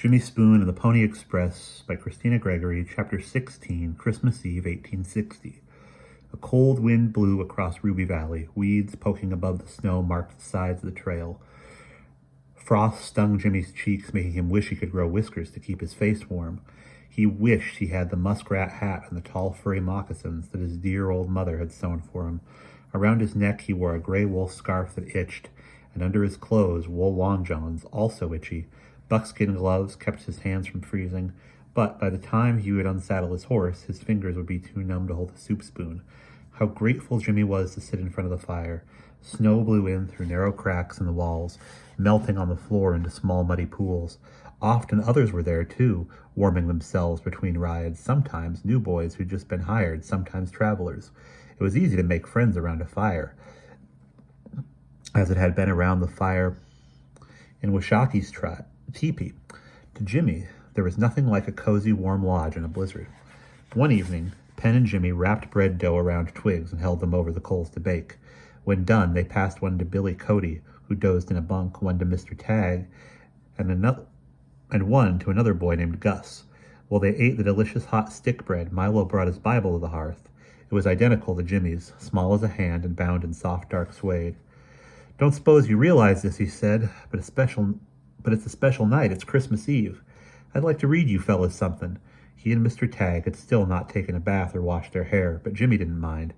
Jimmy Spoon and the Pony Express by Kristina Gregory, Chapter 16, Christmas Eve, 1860. A cold wind blew across Ruby Valley. Weeds poking above the snow marked the sides of the trail. Frost stung Jimmy's cheeks, making him wish he could grow whiskers to keep his face warm. He wished he had the muskrat hat and the tall furry moccasins that his dear old mother had sewn for him. Around his neck he wore a gray wool scarf that itched, and under his clothes wool long johns, also itchy. Buckskin gloves kept his hands from freezing, but by the time he would unsaddle his horse, his fingers would be too numb to hold a soup spoon. How grateful Jimmy was to sit in front of the fire. Snow blew in through narrow cracks in the walls, melting on the floor into small muddy pools. Often others were there, too, warming themselves between rides, sometimes new boys who'd just been hired, sometimes travelers. It was easy to make friends around a fire, as it had been around the fire in Washaki's teepee. To Jimmy, there was nothing like a cozy, warm lodge in a blizzard. One evening, Pen and Jimmy wrapped bread dough around twigs and held them over the coals to bake. When done, they passed one to Billy Cody, who dozed in a bunk, one to Mr. Tagg, and one to another boy named Gus. While they ate the delicious hot stick bread, Milo brought his Bible to the hearth. It was identical to Jimmy's, small as a hand and bound in soft, dark suede. "Don't suppose you realize this," he said, but it's a special night. It's Christmas Eve. I'd like to read you fellas something." He and Mr. Tagg had still not taken a bath or washed their hair, but Jimmy didn't mind.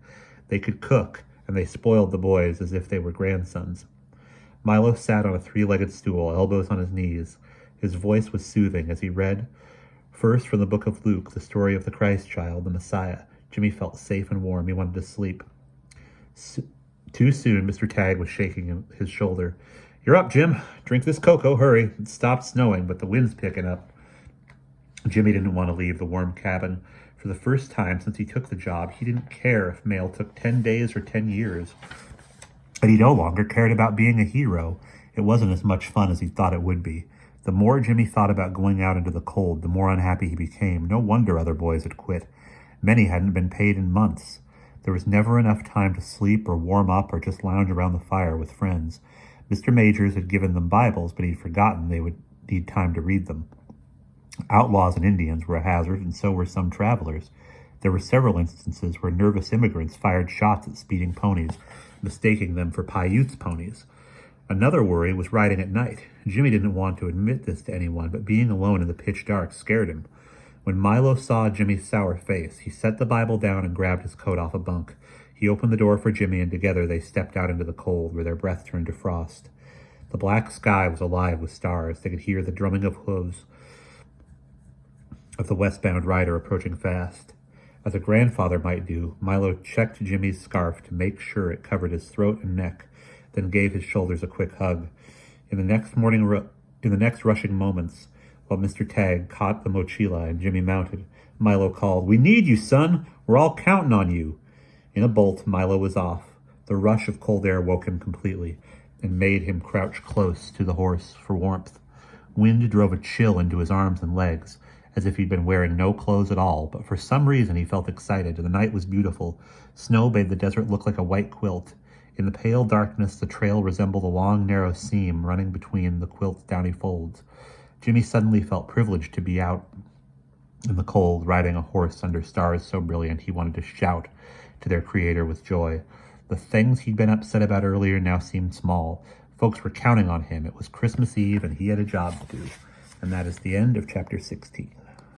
They could cook, and they spoiled the boys as if they were grandsons. Milo sat on a three-legged stool, elbows on his knees. His voice was soothing as he read, first from the book of Luke, the story of the Christ child, the Messiah. Jimmy felt safe and warm. He wanted to sleep. Too soon, Mr. Tagg was shaking his shoulder. "You're up, Jim. Drink this cocoa. Hurry. It stopped snowing, but the wind's picking up." Jimmy didn't want to leave the warm cabin. For the first time since he took the job, he didn't care if mail took 10 days or 10 years. But he no longer cared about being a hero. It wasn't as much fun as he thought it would be. The more Jimmy thought about going out into the cold, the more unhappy he became. No wonder other boys had quit. Many hadn't been paid in months. There was never enough time to sleep or warm up or just lounge around the fire with friends. Mr. Majors had given them Bibles, but he'd forgotten they would need time to read them. Outlaws and Indians were a hazard, and so were some travelers. There were several instances where nervous immigrants fired shots at speeding ponies, mistaking them for Paiutes ponies. Another worry was riding at night. Jimmy didn't want to admit this to anyone, but being alone in the pitch dark scared him. When Milo saw Jimmy's sour face, he set the Bible down and grabbed his coat off a bunk. He opened the door for Jimmy, and together they stepped out into the cold, where their breath turned to frost. The black sky was alive with stars. They could hear the drumming of hooves of the westbound rider approaching fast. As a grandfather might do, Milo checked Jimmy's scarf to make sure it covered his throat and neck, then gave his shoulders a quick hug. In the next rushing moments, while Mr. Tagg caught the mochila and Jimmy mounted, Milo called, "We need you, son. We're all counting on you." In a bolt, Milo was off. The rush of cold air woke him completely and made him crouch close to the horse for warmth. Wind drove a chill into his arms and legs, as if he'd been wearing no clothes at all, but for some reason he felt excited. The night was beautiful. Snow made the desert look like a white quilt. In the pale darkness, the trail resembled a long, narrow seam running between the quilt's downy folds. Jimmy suddenly felt privileged to be out in the cold, riding a horse under stars so brilliant he wanted to shout to their creator with joy. The things he'd been upset about earlier now seemed small. Folks were counting on him. It was Christmas Eve, and he had a job to do. And that is the end of Chapter 16.